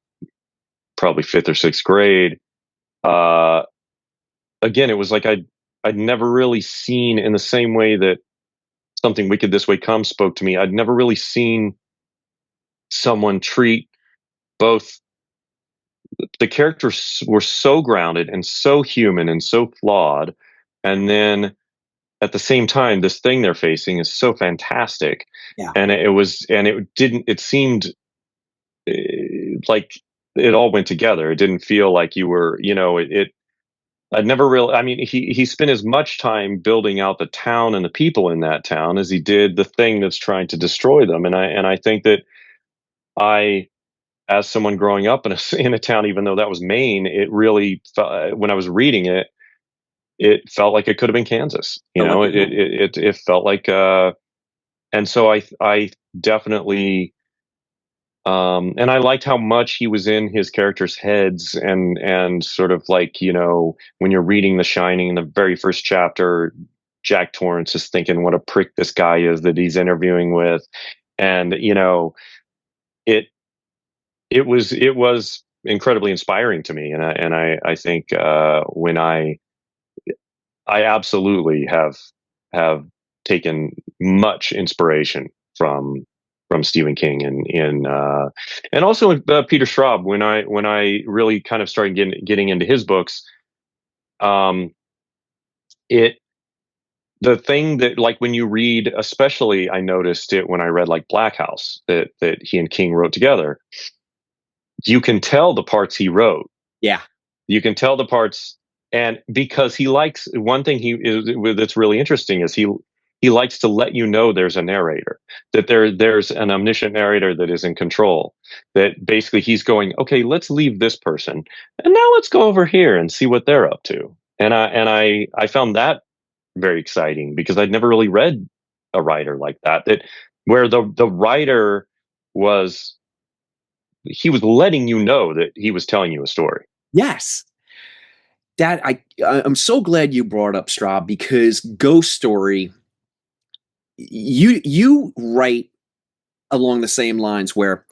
probably 5th or 6th grade. Uh Again, it was like I'd never really seen, in the same way that Something Wicked This Way Comes spoke to me. I'd never really seen someone treat both the characters were so grounded and so human and so flawed, and then at the same time this thing they're facing is so fantastic. Yeah. And it seemed like it all went together. It didn't feel like you were, I'd never really. I mean, he spent as much time building out the town and the people in that town as he did the thing that's trying to destroy them. And I think that I as someone growing up in a town, even though that was Maine, it really when I was reading it, it felt like it could have been Kansas. You Felt know, like your home. it felt like, and so I definitely, and I liked how much he was in his characters' heads, and sort of like, when you're reading The Shining in the very first chapter, Jack Torrance is thinking what a prick this guy is that he's interviewing with, and it it was incredibly inspiring to me, and I think, when I absolutely have taken much inspiration from Stephen King, and also Peter Straub, when I really kind of started getting into his books. um it the thing that, like, when you read, especially, I noticed it when I read like Black House, that he and King wrote together. You can tell the parts he wrote. Yeah. You can tell the parts, and because he likes, one thing he is that's really interesting is he likes to let you know there's a narrator, that there's an omniscient narrator that is in control, that basically he's going, okay, let's leave this person, and now let's go over here and see what they're up to. And I found that very exciting, because I'd never really read a writer like that, where the writer was, he was letting you know that he was telling you a story. Yes. That I'm so glad you brought up Straub, because Ghost Story, you write along the same lines, where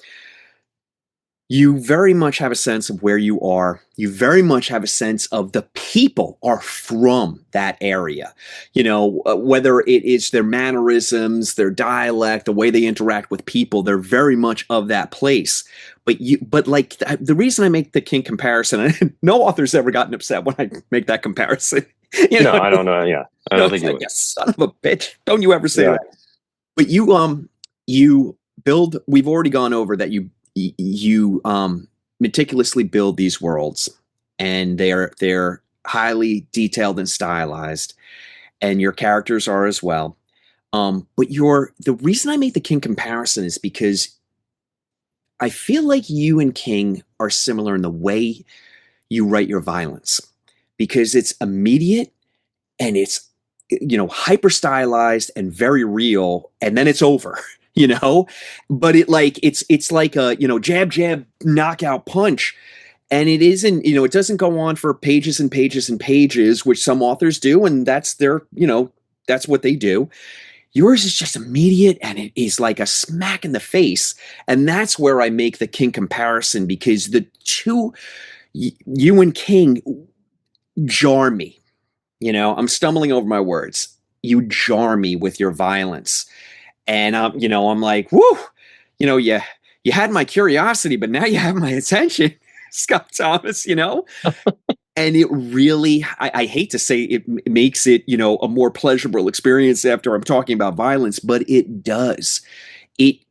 you very much have a sense of where you are. You very much have a sense of the people are from that area. Whether it is their mannerisms, their dialect, the way they interact with people, they're very much of that place. But like the reason I make the King comparison, and no author's ever gotten upset when I make that comparison. No, I don't know. Yeah, I don't It's think you like, would. you son of a bitch! Don't you ever say Yeah. that. But you build. We've already gone over that you meticulously build these worlds, and they're highly detailed and stylized, and your characters are as well. But the reason I make the King comparison is because I feel like you and King are similar in the way you write your violence, because it's immediate, and it's hyper stylized and very real, and then it's over. But it's like a jab jab knockout punch, and it isn't, it doesn't go on for pages and pages and pages, which some authors do, and that's what they do. Yours is just immediate, and it is like a smack in the face. And that's where I make the King comparison, because the two, you and King, jar me. I'm stumbling over my words. You jar me with your violence. And I'm like, whoo, you had my curiosity, but now you have my attention, Scott Thomas. And it really, I hate to say it makes it, a more pleasurable experience after I'm talking about violence, but it does.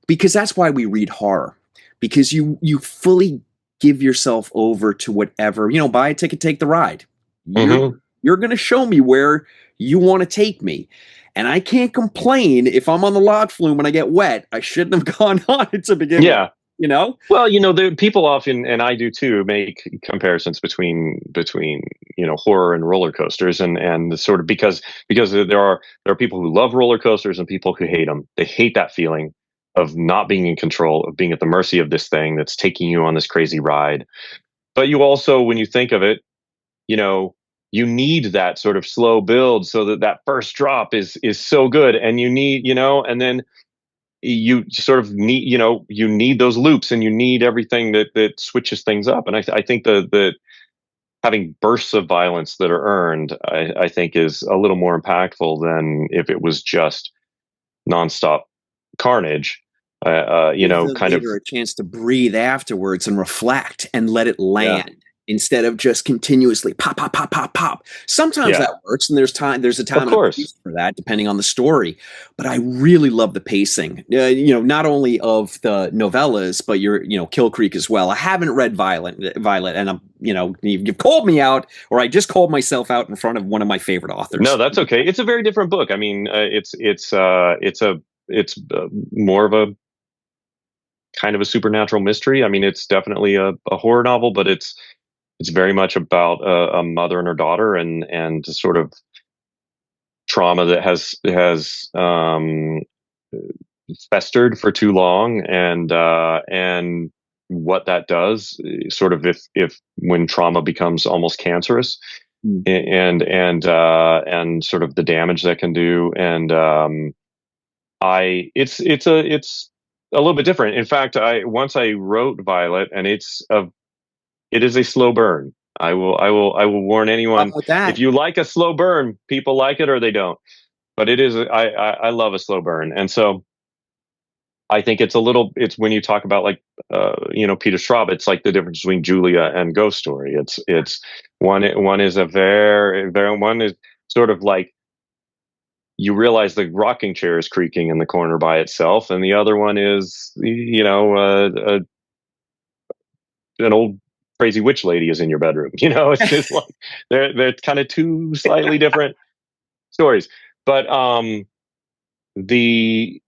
Because that's why we read horror, because you fully give yourself over to whatever, buy a ticket, take the ride. Hmm. You're going to show me where you want to take me. And I can't complain if I'm on the log flume and I get wet. I shouldn't have gone on it to begin with. Yeah. Well, the people often, and I do too, make comparisons between horror and roller coasters, and the sort of, because there are people who love roller coasters and people who hate them. They hate that feeling of not being in control, of being at the mercy of this thing that's taking you on this crazy ride. But you also, when you think of it, you know you need that sort of slow build, so that first drop is so good, and you need, and then you sort of need, you need those loops, and you need everything that switches things up. And I think the having bursts of violence that are earned, I think, is a little more impactful than if it was just nonstop carnage. Give the Kind of. reader a chance to breathe afterwards and reflect and let it Yeah. land, instead of just continuously pop, pop, pop, pop, pop. Sometimes Yeah. that works, and there's a Of time and a course. place for that, depending on the story. But I really love the pacing, not only of the novellas, but your, Kill Creek as well. I haven't read Violet, and I'm, you've called me out, or I just called myself out in front of one of my favorite authors. No, that's okay. It's a very different book. I mean, it's more of a kind of a supernatural mystery. I mean, it's definitely a horror novel, but it's very much about a mother and her daughter, and sort of trauma that has festered for too long, and what that does, sort of, if when trauma becomes almost cancerous, Mm. and sort of the damage that can do. And I it's a little bit different. In fact, I once I wrote Violet, and it is a slow burn. I will warn Up anyone, with if that. you like a slow burn, people like it or they don't. But it is, I love a slow burn. And so I think it's when you talk about, like, Peter Straub, it's like the difference between Julia and Ghost Story. It's one is a very one is sort of like, you realize the rocking chair is creaking in the corner by itself, and the other one is, an old crazy witch lady is in your bedroom. It's just like, they're kind of two slightly different stories. But the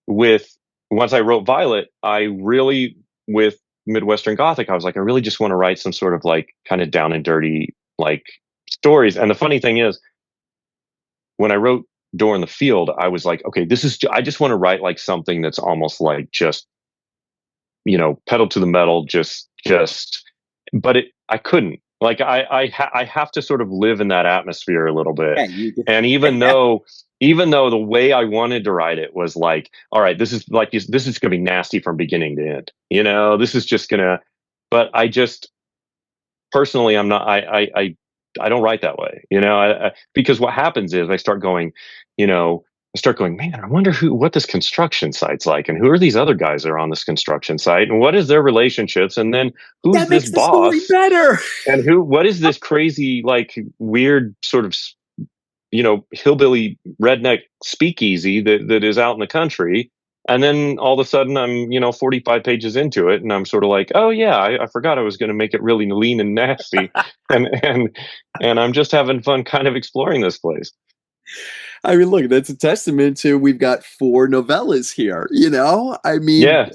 with once I wrote Violet, I really, with Midwestern Gothic, I was like, I really just want to write some sort of, like, kind of down and dirty, like, stories. And the funny thing is, when I wrote Door in the Field, I was like, okay, I just want to write like something that's almost like just, pedal to the metal, but I couldn't. Like, I have to sort of live in that atmosphere a little bit. Yeah, you. And even though the way I wanted to write it was like, all right, this is going to be nasty from beginning to end. This is just gonna. But I just, personally, I'm not. I don't write that way. Because what happens is, I start going, man, I wonder what this construction site's like, and who are these other guys that are on this construction site, and what is their relationships, and then who's That this makes the story boss, better. and what is this crazy, like, weird sort of, hillbilly redneck speakeasy that is out in the country. And then all of a sudden, I'm 45 pages into it, and I'm sort of like, oh yeah, I forgot I was going to make it really lean and nasty, and I'm just having fun kind of exploring this place. I mean, look, that's a testament to, we've got 4 novellas here. I mean, Yeah,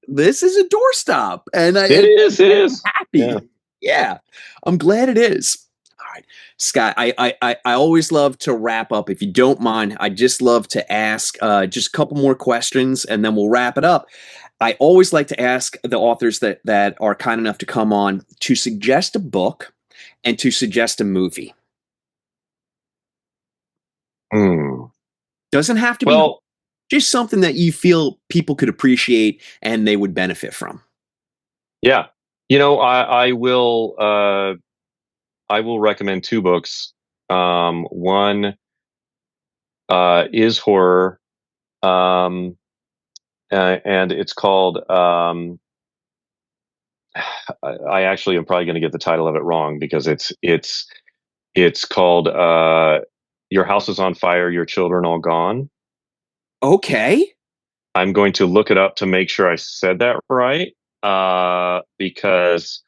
this is a doorstop, and it is. It I'm is. happy. Yeah. Yeah, I'm glad it is. All right, Scott. I always love to wrap up. If you don't mind, I just love to ask just a couple more questions, and then we'll wrap it up. I always like to ask the authors that are kind enough to come on to suggest a book and to suggest a movie. Hmm. Doesn't have to be Well, just something that you feel people could appreciate and they would benefit from. yeah. I will recommend 2 books. One is horror, um, and it's called. I actually am probably going to get the title of it wrong, because it's called "Your House is on Fire, Your Children All Gone." Okay. I'm going to look it up to make sure I said that right, because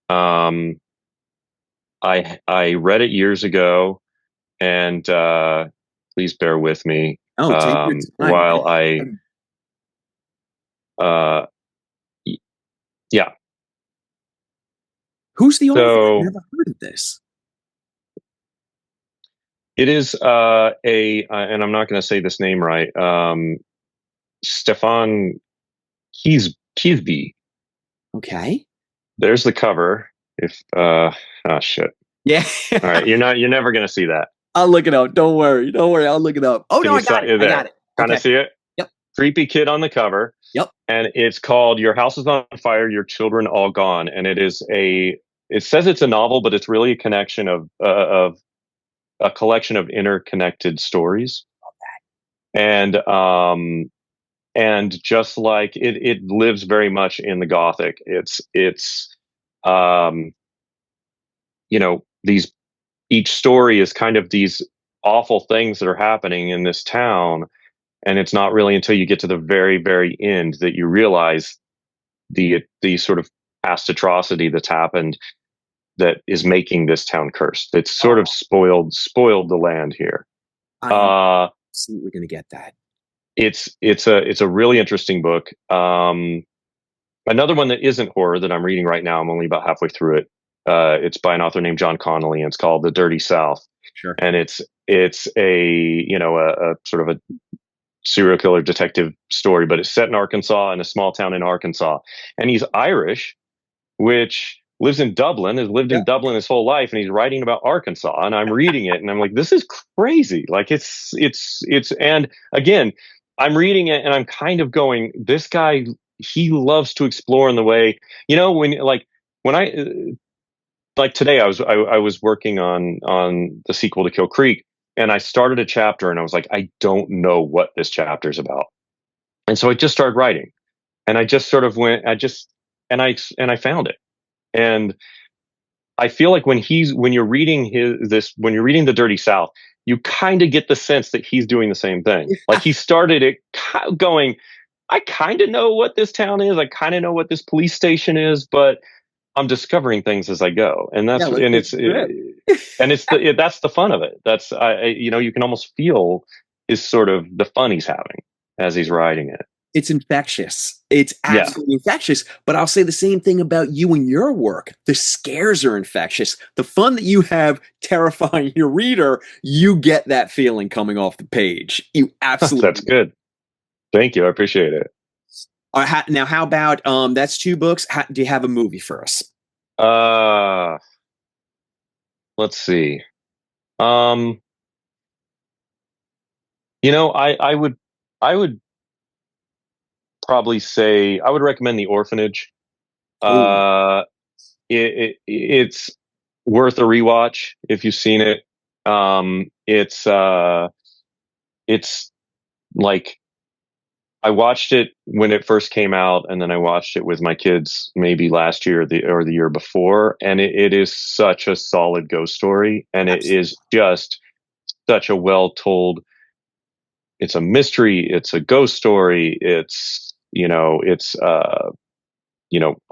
um, I read it years ago, and please bear with me, Oh, take your time. while I uh, yeah. Who's the author? I've So never heard of this. it is and I'm not going to say this name right. Stefan Keithby. Okay. There's the cover. If oh shit. Yeah. All right, you're never going to see that. I'll look it up. Don't worry. Don't worry. I'll look it up. Oh Can no, you I got it. I got there? it. Kind of Okay. see it? Yep. Creepy kid on the cover. Yep. And it's called "Your House is on Fire, Your Children All Gone," and it says it's a novel, but it's really a connection of a collection of interconnected stories. And just like it lives very much in the Gothic. It's um these each story is kind of these awful things that are happening in this town, and it's not really until you get to the very, very end that you realize the sort of past atrocity that's happened, that is making this town cursed. It's sort of spoiled the land here. I am Uh, absolutely going to get that. it's a really interesting book. Another one that isn't horror that I'm reading right now. I'm only about halfway through it. It's by an author named John Connolly, and it's called The Dirty South. Sure. And it's a sort of a serial killer detective story, but it's set in Arkansas, in a small town in Arkansas. And he's Irish, which lives in Dublin, has lived in Dublin his whole life, and he's writing about Arkansas. And I'm reading it, and I'm like, this is crazy. Like it's, and again, I'm reading it, and I'm kind of going, this guy, he loves to explore in the way, when I like today, I was working on the sequel to Kill Creek, and I started a chapter, and I was like, I don't know what this chapter is about, and so I just started writing, and I just sort of went, and I found it, and I feel like when you're reading The Dirty South, you kind of get the sense that he's doing the same thing. Like he started it going, I kind of know what this town is, I kind of know what this police station is, but I'm discovering things as I go, and that's that's the fun of it. That's you can almost feel is sort of the fun he's having as he's writing it. It's infectious. It's absolutely infectious. But I'll say the same thing about you and your work. The scares are infectious. The fun that you have terrifying your reader, you get that feeling coming off the page. You absolutely. That's good. Thank you. I appreciate it. Now, how about that's 2 books. Do you have a movie for us? Let's see. I would probably say I would recommend The Orphanage. It's worth a rewatch if you've seen it. It's like, I watched it when it first came out, and then I watched it with my kids maybe last year or the year before, and it is such a solid ghost story, and it is just such a well told. It's a mystery. It's a ghost story. It's a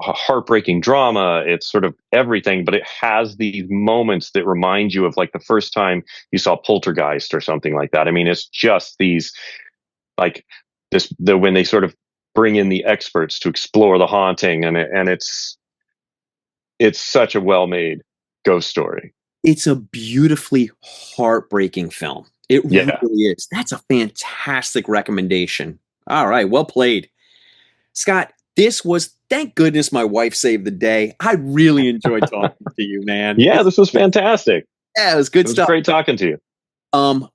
heartbreaking drama. It's sort of everything, but it has these moments that remind you of like the first time you saw Poltergeist or something like that. I mean, it's just these like when they sort of bring in the experts to explore the haunting, and it's such a well-made ghost story. It's a beautifully heartbreaking film. It really is. That's a fantastic recommendation. All right, well played, Scott. Thank goodness my wife saved the day. I really enjoyed talking to you, man. Yeah, this was fantastic. Yeah, it was good stuff. Great talking to you.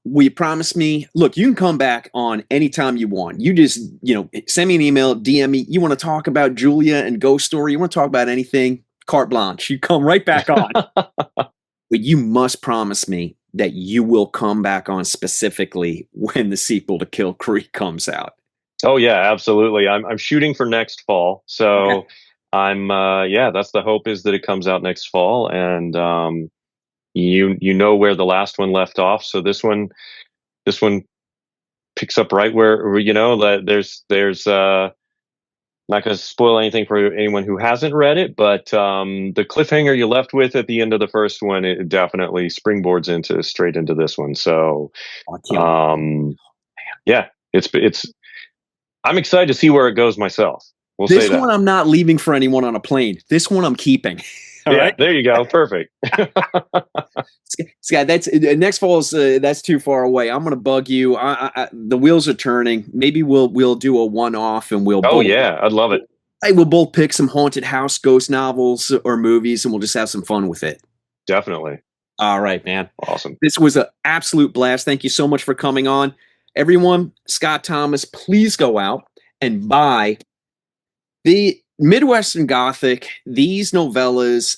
We promise me, look, you can come back on anytime you want. You just, send me an email, DM me. You want to talk about Julia and Ghost Story? You want to talk about anything? Carte blanche. You come right back on. But you must promise me that you will come back on specifically when the sequel to Kill Creek comes out. Oh yeah, absolutely. I'm shooting for next fall. So I'm, that's the hope, is that it comes out next fall. And, you know where the last one left off, so this one picks up right where there's not going to spoil anything for anyone who hasn't read it, but the cliffhanger you left with at the end of the first one, it definitely springboards straight into this one. So it's I'm excited to see where it goes myself. This one I'm not leaving for anyone on a plane. This one I'm keeping. All right. There you go. Perfect. Scott, that's next fall's. That's too far away. I'm going to bug you. The wheels are turning. Maybe we'll do a one-off, and we'll. Oh yeah, I'd love it. We'll both pick some haunted house ghost novels or movies, and we'll just have some fun with it. Definitely. All right, man. Awesome. This was an absolute blast. Thank you so much for coming on, everyone. Scott Thomas, please go out and buy the Midwestern Gothic, these novellas,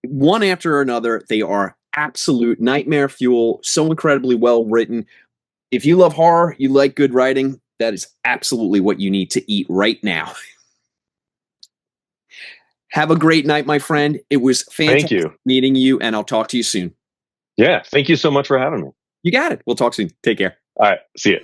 one after another. They are absolute nightmare fuel, so incredibly well written. If you love horror, you like good writing, that is absolutely what you need to eat right now. Have a great night, my friend. It was fantastic meeting you, and I'll talk to you soon. Yeah, thank you so much for having me. You got it. We'll talk soon. Take care. All right, see you.